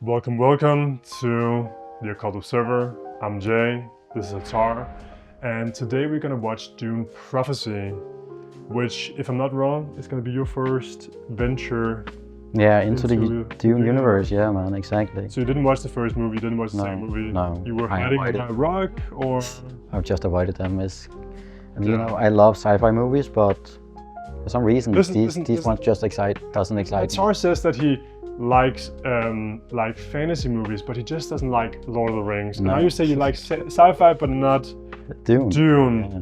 Welcome to the Occult Observer. I'm Jay, this is Hatar, and today we're gonna watch Dune Prophecy, which, if I'm not wrong, is gonna be your first venture. Yeah, into the Dune universe. Yeah, man, exactly. So you didn't watch the first movie, you didn't watch the second movie? No. You were hiding behind a rock, or? I've just avoided them. You know, I love sci-fi movies, but for some reason, these ones just doesn't excite me. Hatar says that he likes like fantasy movies, but he just doesn't like Lord of the Rings. No. And now you say you like sci-fi, but not Dune. Yeah.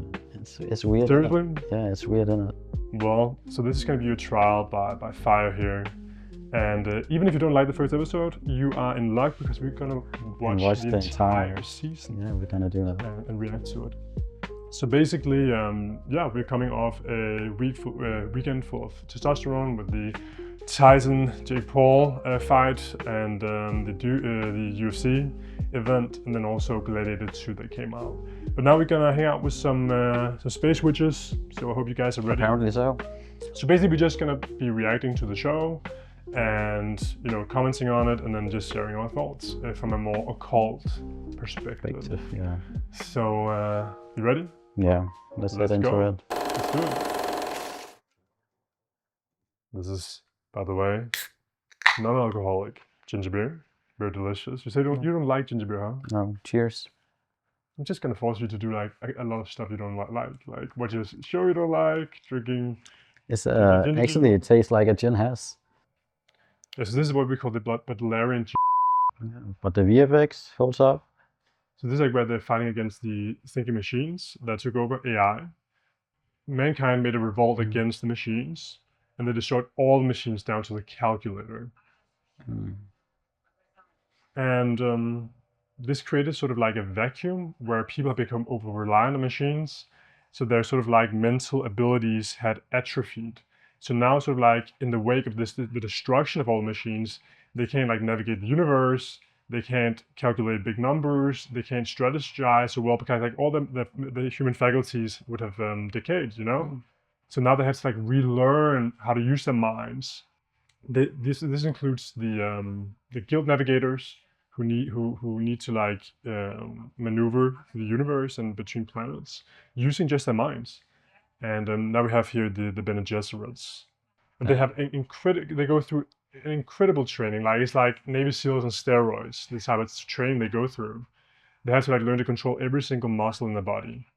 It's weird. Seriously? Yeah, it's weird, isn't it? Well, so this is going to be a trial by fire here. And even if you don't like the first episode, you are in luck because we're going to watch the entire season. Yeah, we're going to do that. And react to it. So basically, yeah, we're coming off a weekend full of testosterone with the Tyson Jake Paul fight and the UFC event, and then also Gladiator 2 that came out. But now we're gonna hang out with some space witches. So I hope you guys are ready. Apparently so. So basically, we're just gonna be reacting to the show and commenting on it, and then just sharing our thoughts from a more occult perspective. Yeah. So you ready? Yeah. Let's get into it. Let's do it. This is, by the way, non-alcoholic ginger beer. Very delicious. You say you don't like ginger beer, huh? No. Cheers. I'm just gonna force you to do like a lot of stuff you don't like what you show you don't like, drinking. It's actually it tastes like a gin has. Yeah, so this is what we call the Butlerian. Yeah, but the VFX holds up. So this is like where they're fighting against the thinking machines that took over AI. Mankind made a revolt against the machines, and they destroyed all the machines down to the calculator. And this created sort of like a vacuum where people have become over-reliant on machines. So their sort of like mental abilities had atrophied. So now sort of like in the wake of the destruction of all the machines, they can't like navigate the universe, they can't calculate big numbers, they can't strategize so well because like all the human faculties would have decayed, So now they have to like relearn how to use their minds. This includes the guild navigators who need to like maneuver the universe and between planets using just their minds. And now we have here the Bene Gesserits, and they have they go through an incredible training. Like it's like Navy SEALs on steroids. This type of training they go through. They have to like learn to control every single muscle in their body.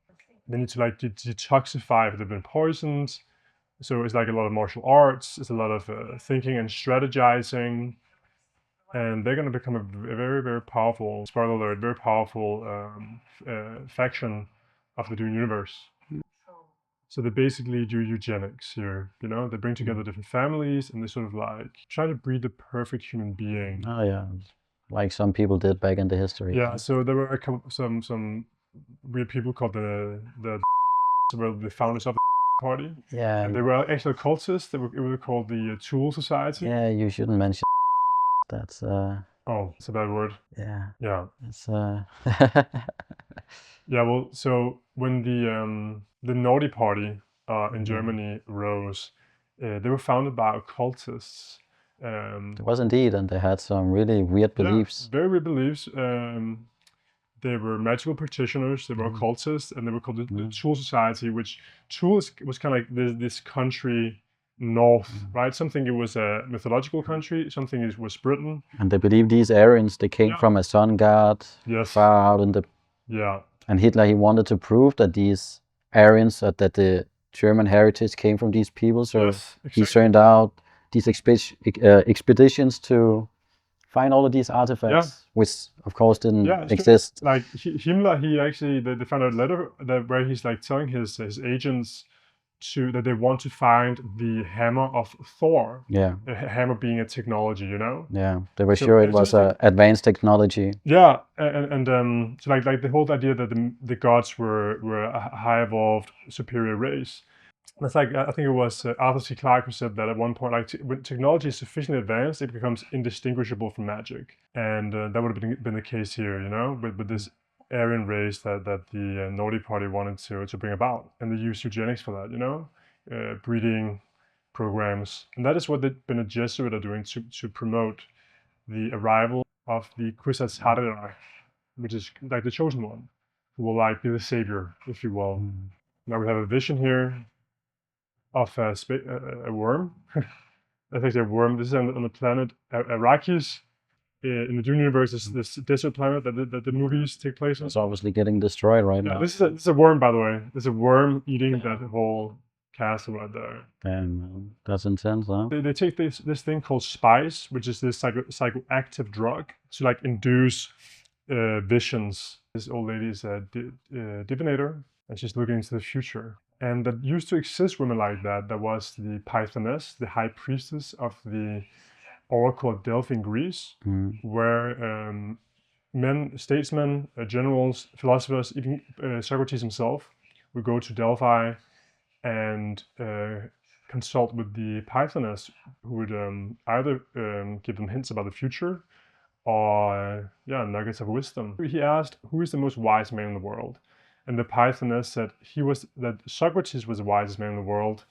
They need to like detoxify if they've been poisoned. So it's like a lot of martial arts. It's a lot of thinking and strategizing. And they're going to become a very, very powerful, spoiler alert, very powerful faction of the Dune universe. So they basically do eugenics here, They bring together different families and they sort of like try to breed the perfect human being. Oh yeah, like some people did back in the history. Yeah, so there were some weird people called the were the founders of the party. Yeah. And they were actually cultists. They were called the Tool Society. Yeah, you shouldn't mention that's Oh, it's a bad word. Yeah. Yeah. It's Yeah, well, so when the Naughty Party in Germany rose, they were founded by occultists. It was indeed, and they had some really weird beliefs. Yeah, very weird beliefs. They were magical practitioners, they were occultists, and they were called the Tool Society, which Tool was kind of like this country north, right? Something it was a mythological country, something it was Britain. And they believe these Aryans, they came from a sun god far out in the... Yeah. And Hitler, he wanted to prove that these Aryans, that the German heritage came from these people. So he sent out these expeditions to find all of these artifacts, which of course didn't exist. Like Himmler, he actually, they found a letter where he's like telling his agents that they want to find the hammer of Thor. Yeah. A hammer being a technology, Yeah, they were sure it was advanced technology. Yeah, and so like the whole idea that the gods were a high evolved superior race. That's like, I think it was Arthur C. Clarke who said that at one point, like when technology is sufficiently advanced, it becomes indistinguishable from magic. And that would have been the case here, with this Aryan race that the Naughty Party wanted to bring about. And they used eugenics for that, breeding programs. And that is what the Bene Gesserit are doing to promote the arrival of the Kwisatz Haderach, which is like the chosen one, who will like be the savior, if you will. Now we have a vision here of a worm. I think a worm. This is on the planet Arrakis. In the Dune universe, this desert planet that the movies take place on. It's obviously getting destroyed right now. This is a worm, by the way. There's a worm eating that whole castle right there. Damn, that's intense, huh? They take this thing called spice, which is this psychoactive drug to like induce visions. This old lady is a divinator, and she's looking into the future. And that used to exist women like that. That was the Pythoness, the high priestess of the Oracle of Delphi in Greece, where men, statesmen, generals, philosophers, even Socrates himself would go to Delphi and consult with the Pythoness, who would either give them hints about the future or nuggets of wisdom. He asked, who is the most wise man in the world? And the Pythoness said that Socrates was the wisest man in the world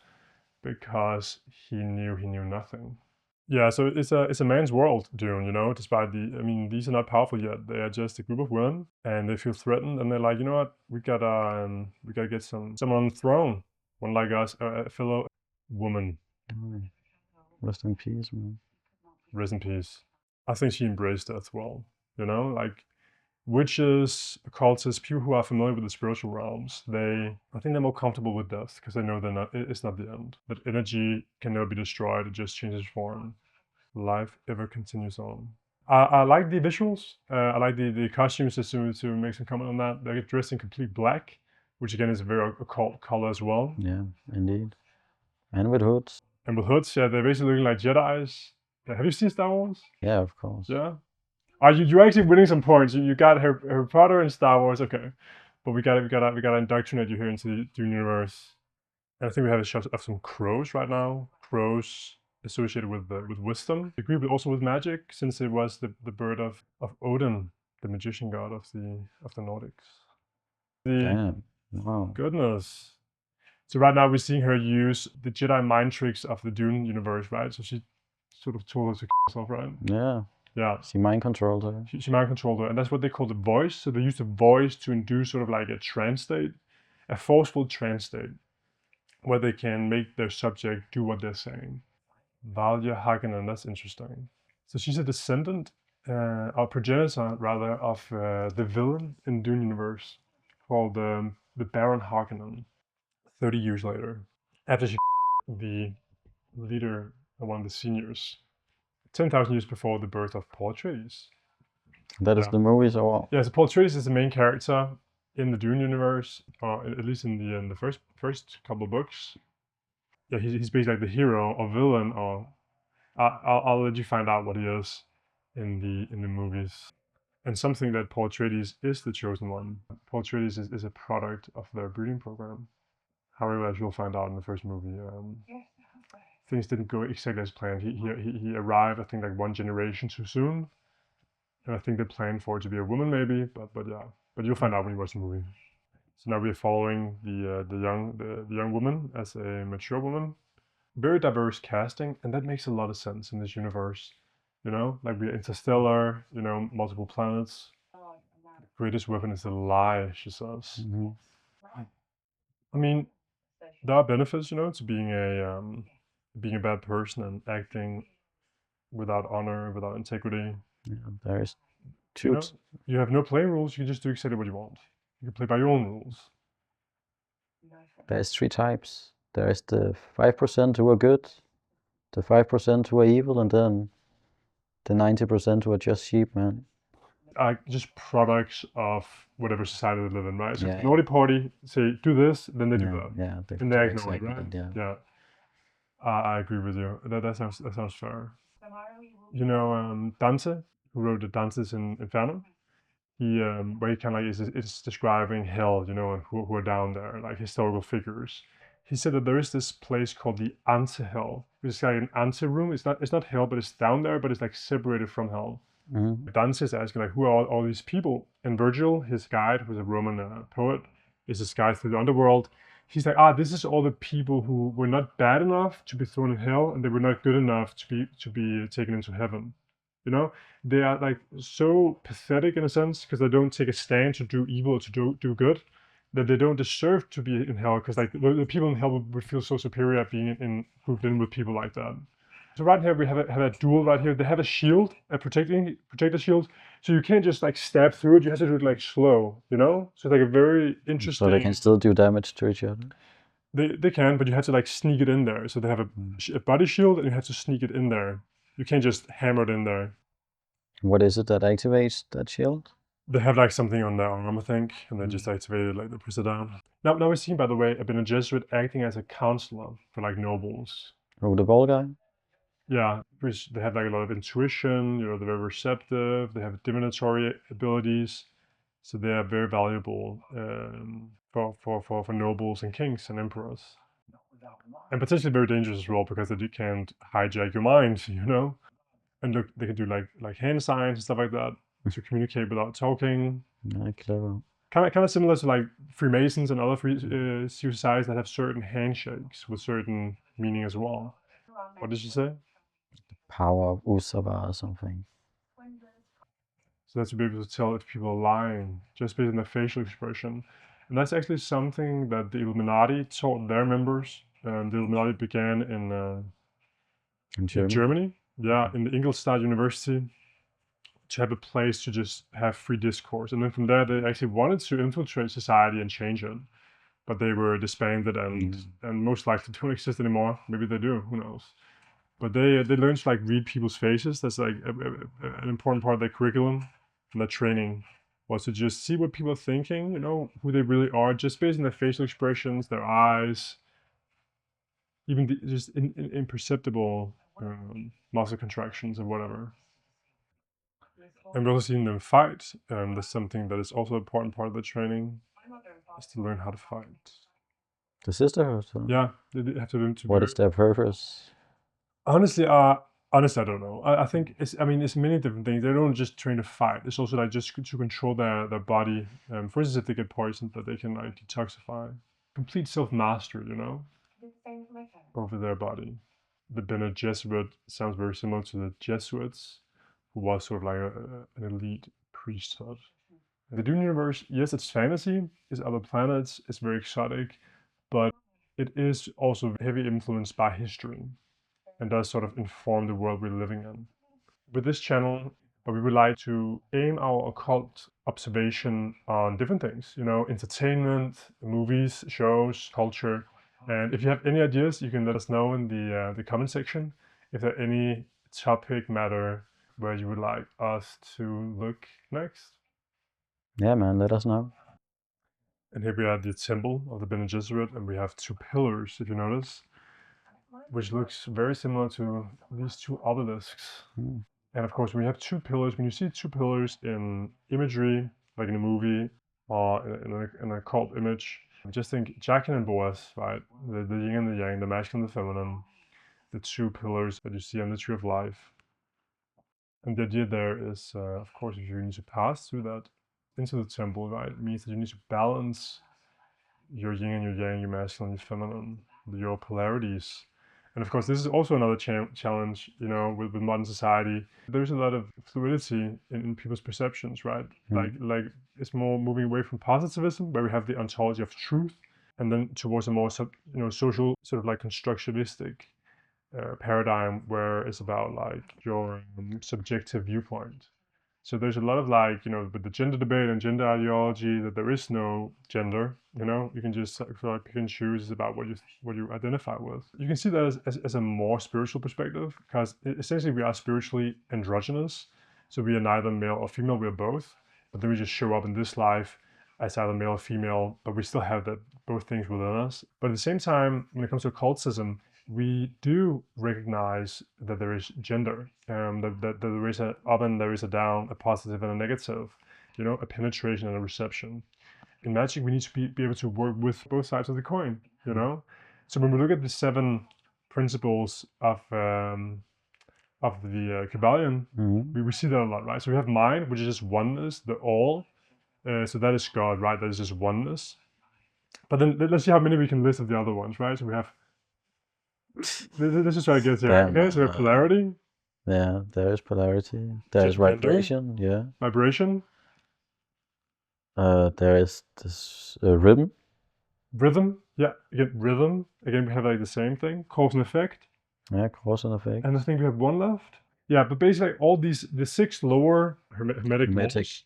because he knew nothing. Yeah, so it's a man's world, Dune, you know, despite these are not powerful yet. They are just a group of women, and they feel threatened, and they're like, you know what, we gotta get someone on the throne, one like us, a fellow woman. Rest in peace, man. Rest in peace. I think she embraced death well, you know, like witches, occultists, people who are familiar with the spiritual realms, I think they're more comfortable with death because they know it's not the end. That energy can never be destroyed, it just changes form. Life ever continues on. I like the visuals. I like the costumes, just to make some comment on that. They get dressed in complete black, which again is a very occult color as well. Yeah, indeed. And with hoods. And with hoods, yeah, they're basically looking like Jedis. Have you seen Star Wars? Yeah, of course. Yeah. You're actually winning some points. You got Harry Potter and Star Wars, okay. But we gotta indoctrinate you here into the Dune universe. And I think we have a shot of some crows right now. Crows associated with wisdom. They agree also with magic, since it was the bird of Odin, the magician god of the Nordics. Damn. Wow. Goodness. So right now we're seeing her use the Jedi mind tricks of the Dune universe, right? So she sort of told us to herself, right? Yeah. Yeah. She mind controlled her. She mind controlled her, and that's what they call the voice. So they use the voice to induce sort of like a trance state, a forceful trance state, where they can make their subject do what they're saying. Valja Hagenen, that's interesting. So she's a descendant, or progenitor rather, of the villain in Dune universe, called the Baron Harkonnen. 30 years later, after she the leader, one of the seniors, 10,000 years before the birth of Paul Atreides. That is the movies, or yeah. So Paul Atreides is the main character in the Dune universe, or at least in the first couple of books. Yeah, he's basically like the hero or villain, or I'll let you find out what he is in the movies. And something that Paul Atreides is the chosen one. Paul Atreides is a product of their breeding program. However, as you'll find out in the first movie, things didn't go exactly as planned. He arrived, I think, like one generation too soon, and I think they planned for it to be a woman, maybe. But yeah, but you'll find out when you watch the movie. So now we're following the young woman as a mature woman. Very diverse casting, and that makes a lot of sense in this universe. You know, like we're interstellar, you know, multiple planets. The greatest weapon is a lie, she says. Mm-hmm. I mean, there are benefits, you know, to being a bad person and acting without honor, without integrity. Yeah, there's You know, you have no playing rules. You can just do exactly what you want. You can play by your own rules. There's 3 types. There's the 5% who are good, the 5% who are evil, and then the 90% who are just sheep, man. Just products of whatever society they live in, right? So Yeah, naughty party say do this, then they do that. Yeah, and they act naughty, exactly right? that, yeah. I agree with you. That sounds fair. You know, Dante, who wrote the Dante's Inferno, where he kind of like is describing hell, you know, and who are down there, like historical figures. He said that there is this place called the ante-hell, which is like an ante-room. It's not hell, but it's down there, but it's like separated from hell. Mm-hmm. Dante is asking, like, who are all these people? And Virgil, his guide, who's a Roman poet, is his guide through the underworld. He's like, this is all the people who were not bad enough to be thrown in hell, and they were not good enough to be taken into heaven. You know, they are like so pathetic in a sense because they don't take a stand to do evil or to do good, that they don't deserve to be in hell, because like the people in hell would feel so superior at being grouped in with people like that. So right here we have a duel right here. They have a shield, a protector shield, so you can't just like stab through it. You have to do it like slow, you know. So it's like a very interesting. So they can still do damage to each other. They can, but you have to like sneak it in there. So they have a body shield, and you have to sneak it in there. You can't just hammer it in there. What is it that activates that shield? They have like something on their arm, I think, and they just activate it, like they press it down. Now we're seeing, by the way, a Bene Gesserit acting as a counselor for like nobles. Oh, the ball guy? Yeah, which they have like a lot of intuition, you know, they're very receptive, they have divinatory abilities, so they are very valuable for nobles and kings and emperors. And potentially very dangerous as well, because they can't hijack your mind, you know? And look, they can do like hand signs and stuff like that to communicate without talking. Yeah, clever. Kind of similar to like Freemasons and other secret societies that have certain handshakes with certain meaning as well. What did you say? Power of Usava or something. So that's to be able to tell if people are lying just based on their facial expression. And that's actually something that the Illuminati taught their members. The Illuminati began in Germany. Yeah, in the Ingolstadt University, to have a place to just have free discourse. And then from there, they actually wanted to infiltrate society and change it. But they were disbanded and most likely don't exist anymore. Maybe they do, who knows. But they learned to like read people's faces. That's like an important part of their curriculum and their training, was to just see what people are thinking, you know, who they really are, just based on their facial expressions, their eyes, even just imperceptible muscle contractions or whatever. And we're also seeing them fight. That's something that is also an important part of the training, is to learn how to fight. The sisterhood? Yeah, they have to learn to. What is their purpose? Honestly, I don't know. I think it's many different things. They don't just train to fight. It's also like just to control their body. For instance, if they get poisoned, that they can like detoxify. Complete self-mastery, you know, over their body. The Bene Gesserit sounds very similar to the Jesuits, who was sort of like an elite priesthood. The Dune universe, yes, it's fantasy, it's other planets, it's very exotic, but it is also heavily influenced by history and does sort of inform the world we're living in. With this channel, we would like to aim our occult observation on different things, you know, entertainment, movies, shows, culture. And if you have any ideas, you can let us know in the comment section if there are any topic matter where you would like us to look next. Yeah, man, let us know. And here we are at the temple of the Bene Gesserit, and we have two pillars, if you notice, which looks very similar to these two obelisks. And of course, when you have two pillars, when you see two pillars in imagery, like in a movie or in a occult image, just think Jachin and Boaz, right? The yin and the yang, the masculine and the feminine, the two pillars that you see on the tree of life. And the idea there is, of course, if you need to pass through that into the temple, right, it means that you need to balance your yin and your yang, your masculine and your feminine, your polarities. And of course, this is also another challenge, you know, with modern society. There's a lot of fluidity in people's perceptions, right? Like it's more moving away from positivism, where we have the ontology of truth, and then towards a more social, sort of like constructionistic paradigm, where it's about like your subjective viewpoint. So there's a lot of like, you know, with the gender debate and gender ideology, that there is no gender, you know, you can just sort of pick and choose about what you identify with. You can see that as a more spiritual perspective, because essentially we are spiritually androgynous. So we are neither male or female, we are both, but then we just show up in this life as either male or female, but we still have that both things within us. But at the same time, when it comes to occultism, we do recognize that there is gender, that there is a up and there is a down, a positive and a negative, you know, a penetration and a reception. In magic, we need to be able to work with both sides of the coin, you know. So when we look at the 7 principles of the Kabbalion, we see that a lot, right? So we have mind, which is just oneness, the all. So that is God, right? That is just oneness. But then let's see how many we can list of the other ones, right? So we have. This is what I get here. Okay, so we have polarity, Yeah, there is polarity. There is vibration. Yeah. Vibration. There is this rhythm. Rhythm. Yeah. Again, rhythm. Again, we have like the same thing. Cause and effect. Yeah, cause and effect. And I think we have one left. Yeah, but basically all the 6 lower hermetic laws,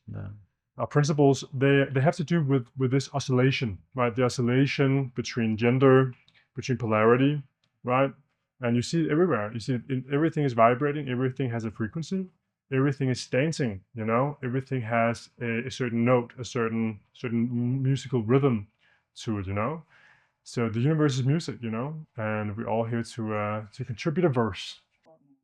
principles, they have to do with this oscillation, right? The oscillation between gender, between polarity, right? And you see it everywhere. You see everything is vibrating. Everything has a frequency. Everything is dancing. You know, everything has a certain note, a certain musical rhythm to it. You know, so the universe is music. You know, and we're all here to contribute a verse.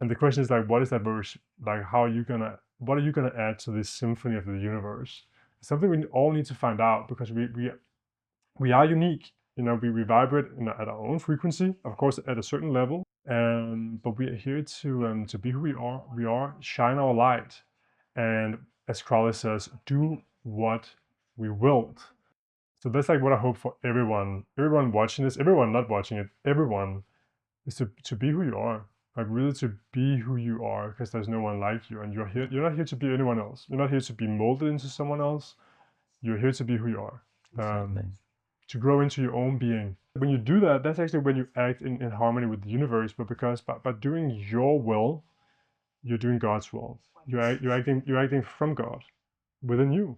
And the question is like, what is that verse? Like, what are you gonna add to this symphony of the universe? It's something we all need to find out, because we are unique. You know, we vibrate at our own frequency, of course, at a certain level. But we are here to be who we are. We are shine our light, and as Crowley says, do what we willed. So that's like what I hope for everyone watching this, everyone not watching it, everyone, is to be who you are. Like, really to be who you are, because there's no one like you, and you're not here to be anyone else. You're not here to be molded into someone else. You're here to be who you are. Exactly. To grow into your own being. When you do that, that's actually when you act in harmony with the universe. But because by doing your will, you're doing God's will. You're acting from God within you.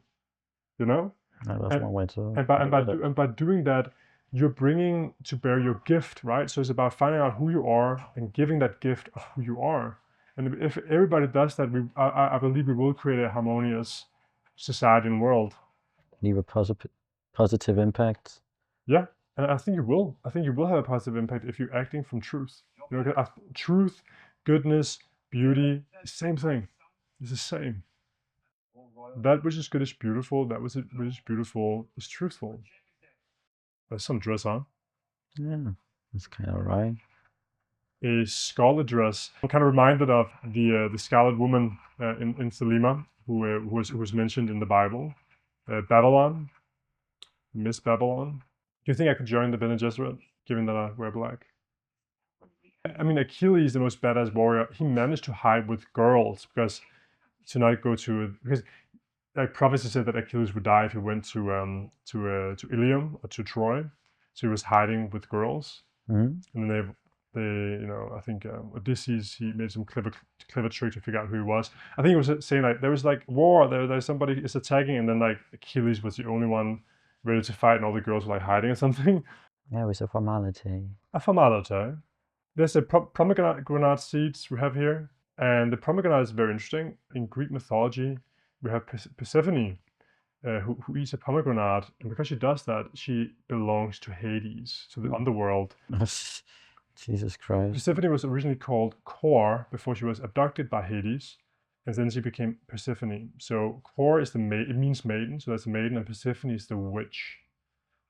You know. That's one way to. And by doing that, you're bringing to bear your gift, right? So it's about finding out who you are and giving that gift of who you are. And if everybody does that, I believe we will create a harmonious society and world. Leave a positive impact. Yeah, and I think you will. I think you will have a positive impact if you're acting from truth. You know, truth, goodness, beauty, same thing. It's the same. That which is good is beautiful. That which is beautiful is truthful. That's some dress, huh? Yeah, that's kind of right. A scarlet dress. I'm kind of reminded of the scarlet woman in Selima, who was mentioned in the Bible. Babylon, Miss Babylon. Do you think I could join the Bene Gesserit, given that I wear black? I mean, Achilles, the most badass warrior, he managed to hide with girls because like prophecy said that Achilles would die if he went to Ilium or to Troy, so he was hiding with girls. Mm-hmm. And then I think Odysseus, he made some clever trick to figure out who he was. I think he was saying like there was like war, there's somebody is attacking, and then like Achilles was the only one ready to fight, and all the girls were like hiding or something. Yeah, it was a formality. A formality. There's a pomegranate seeds we have here, and the pomegranate is very interesting. In Greek mythology, we have Persephone, who eats a pomegranate, and because she does that, she belongs to Hades, to the underworld. Jesus Christ. Persephone was originally called Kor before she was abducted by Hades, and then she became Persephone. So Kor is it means maiden, so that's a maiden, and Persephone is the witch.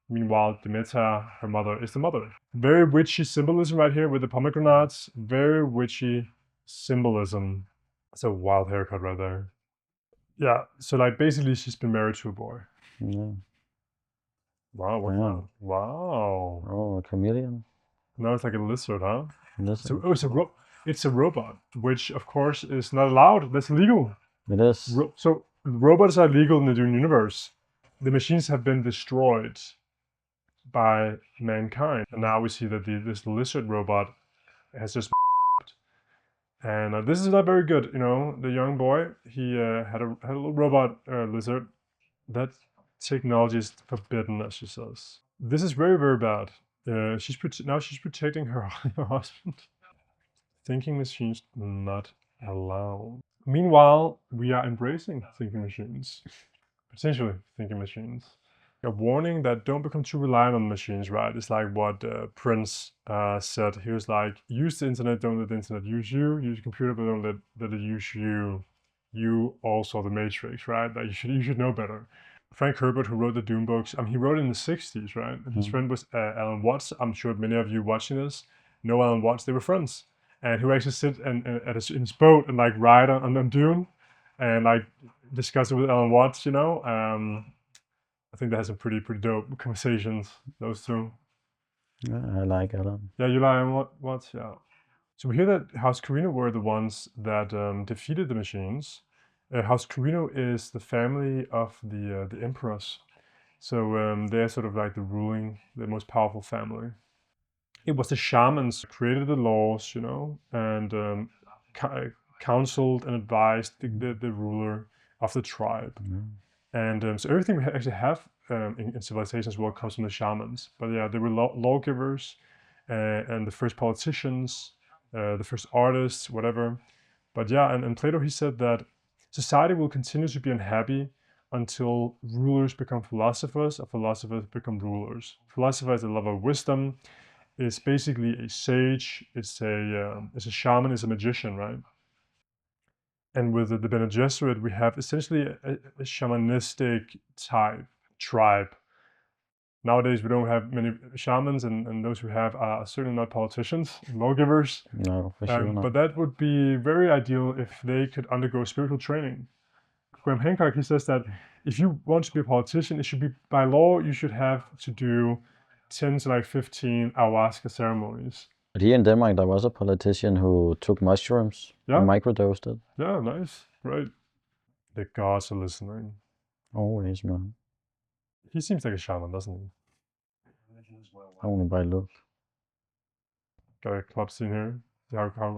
Meanwhile, Demeter, her mother, is the mother. Very witchy symbolism right here with the pomegranates. Very witchy symbolism. It's a wild haircut right there. Yeah, so like basically she's been married to a boy. Yeah. Wow, what's that? Wow. Oh, a chameleon. No, it's like a lizard, huh? Lizard. So, it's a robot, which of course is not allowed. That's illegal. It is. So robots are illegal in the Dune universe. The machines have been destroyed by mankind, and now we see that this lizard robot has just and this is not very good. You know, the young boy, he had a little robot lizard. That technology is forbidden, as she says. This is very, very bad. Now she's protecting her husband. Thinking machines not allowed. Meanwhile, we are embracing thinking machines, potentially thinking machines. A warning that don't become too reliant on machines, right? It's like what Prince said. He was like, use the internet, don't let the internet use you. Use the computer, but don't let it use you. You also the Matrix, right? Like you should know better. Frank Herbert, who wrote the Dune books, he wrote in the 60s, right? And his friend was Alan Watts. I'm sure many of you watching this know Alan Watts. They were friends. And he would actually sit in his boat and like ride on Dune and like discuss it with Alan Watts, you know? I think they had some pretty dope conversations, those two. Yeah, I like Alan. Yeah, you like Alan Watts? Yeah. So we hear that House Carino were the ones that defeated the machines. House Carino is the family of the emperors. So they're sort of like the most powerful family. It was the shamans who created the laws, and counseled and advised the ruler of the tribe. And so everything we actually have in civilizations world comes from the shamans. But yeah, they were lawgivers and the first politicians, the first artists, whatever. But yeah, and Plato, he said that society will continue to be unhappy until rulers become philosophers, or philosophers become rulers. Philosopher is a lover of wisdom. It's basically a sage. It's a shaman. It's a magician, right? And with the Bene Gesserit, we have essentially a shamanistic tribe. Nowadays, we don't have many shamans, and those who have are certainly not politicians, lawgivers. No, for sure not. But that would be very ideal if they could undergo spiritual training. Graham Hancock, he says that if you want to be a politician, it should be by law, you should have to do 10 to like 15 ayahuasca ceremonies. But here in Denmark, there was a politician who took mushrooms and microdosed it. Yeah, nice, right. The gods are listening. Always, man. He seems like a shaman, doesn't he? Only by look. Got a club scene here. See how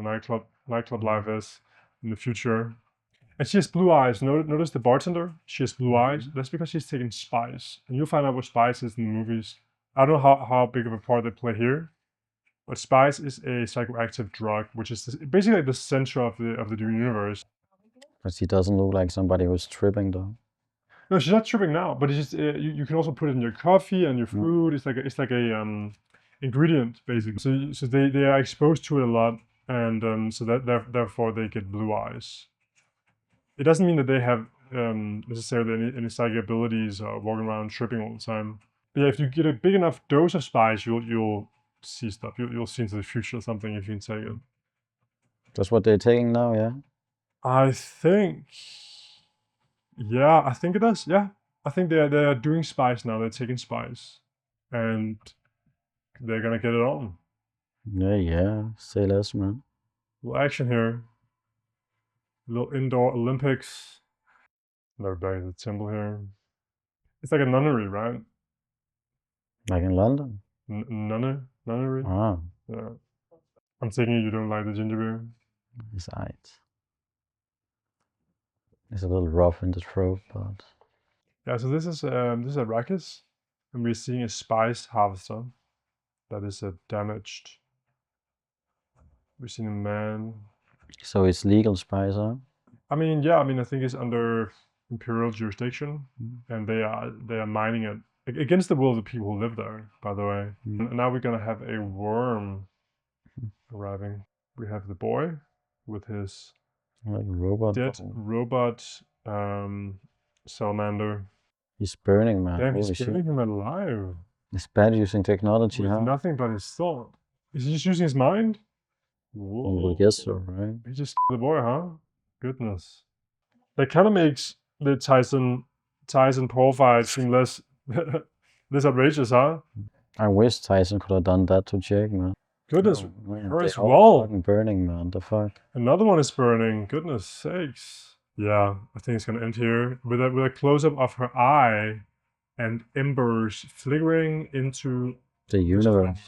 nightclub life is in the future. And she has blue eyes. Notice the bartender? She has blue eyes. That's because she's taking spice. And you'll find out what spice is in the movies. I don't know how big of a part they play here. But spice is a psychoactive drug, which is basically the center of the Dune universe. But she doesn't look like somebody who's tripping, though. No, she's not tripping now. But it's just you can also put it in your coffee and your food. It's like a ingredient basically. So they are exposed to it a lot, and so that therefore they get blue eyes. It doesn't mean that they have necessarily any psychic abilities or walking around tripping all the time. But yeah, if you get a big enough dose of spice, you'll see stuff. You'll see into the future or something if you can take it. That's what they're taking now, yeah? I think it does. Yeah, I think they're doing spice now. They're taking spice, and they're gonna get it on. Yeah. Say less, man. A little action here. A little indoor Olympics. Another back at the temple here. It's like a nunnery, right? Like in London? Nunnery? Ah. Yeah. I'm taking you don't like the ginger beer? It's aight. It's a little rough in the throat, but... Yeah, so this is Arrakis, and we're seeing a spice harvester that is damaged. We're seeing a man. So it's legal spice, huh? I mean, yeah, I think it's under imperial jurisdiction, and they are mining it against the will of the people who live there, by the way. And now we're gonna have a worm arriving. We have the boy with his like robot robot salamander. He's burning, man. Damn, he's burning him alive. It's bad using technology, with huh? Nothing but his thought. Is he just using his mind? Whoa. I guess so, right? He just the boy, huh? Goodness. That kind of makes the Tyson Paul fight seem less outrageous, huh? I wish Tyson could have done that to Jake, man. Goodness, man, her as well. Burning, man. The fuck. Another one is burning. Goodness sakes. Yeah, I think it's gonna end here with a close up of her eye and embers flickering into the universe.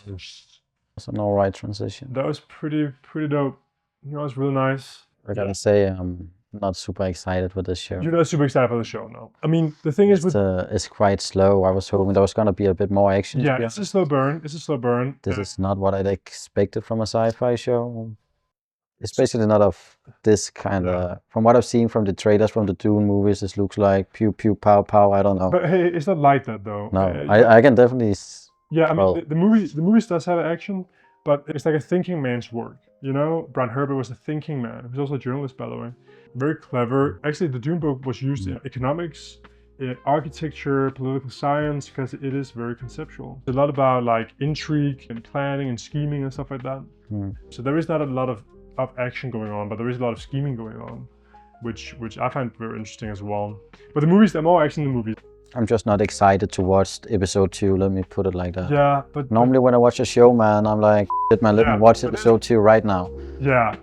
That's an alright transition. That was pretty dope. You know, it's really nice. I gotta say, I'm not super excited with this show. You're not super excited for the show, no. I mean, the thing is it's quite slow. I was hoping there was gonna be a bit more action. Yeah, it's a slow burn. This is not what I'd expected from a sci-fi show. It's basically not of this kind of... From what I've seen from the trailers from the Dune movies, this looks like pew pew pow pow. I don't know. But hey, it's not like that though. No, I can definitely... Yeah, I mean, the movies does have action, but it's like a thinking man's work. You know, Brian Herbert was a thinking man. He was also a journalist, by the way. Very clever. Actually, the Dune book was used in economics, in architecture, political science, because it is very conceptual. It's a lot about like intrigue and planning and scheming and stuff like that. So there is not a lot of action going on, but there is a lot of scheming going on, which I find very interesting as well. But the movies, there are more action in the movies. I'm just not excited to watch episode 2. Let me put it like that. Yeah, but normally when I watch a show, man, I'm like, shit, man, let me watch episode 2 right now. Yeah,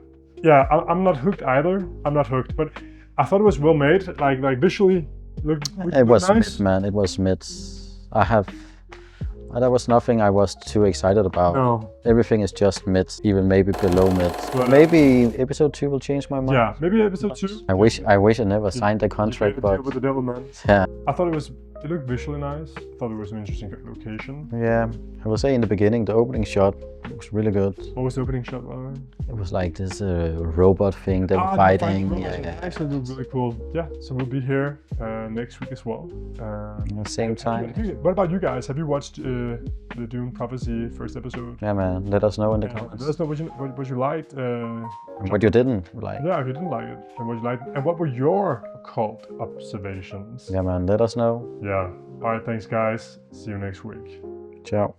I'm not hooked either. I'm not hooked, but I thought it was well made. Like visually, looked It was nice. mid, man. It was mid. There was nothing I was too excited about. No. Everything is just mid, even maybe below mid. But maybe episode 2 will change my mind. Yeah, maybe episode 2. I wish I never signed the contract, but with the devil, man. Yeah. I thought it looked visually nice. I thought it was an interesting location. Yeah, I will say in the beginning, the opening shot was really good. What was the opening shot? It was like this robot thing they were fighting. Yeah. Actually, it looked really cool. Yeah, so we'll be here next week as well. Same time. What about you guys? Have you watched the Dune Prophecy first episode? Yeah, man. Let us know in the comments. Let us know what you liked. And what you didn't like. Yeah, if you didn't like it, and what you liked, and what were your occult observations? Yeah, man. Let us know. Yeah. All right. Thanks, guys. See you next week. Ciao.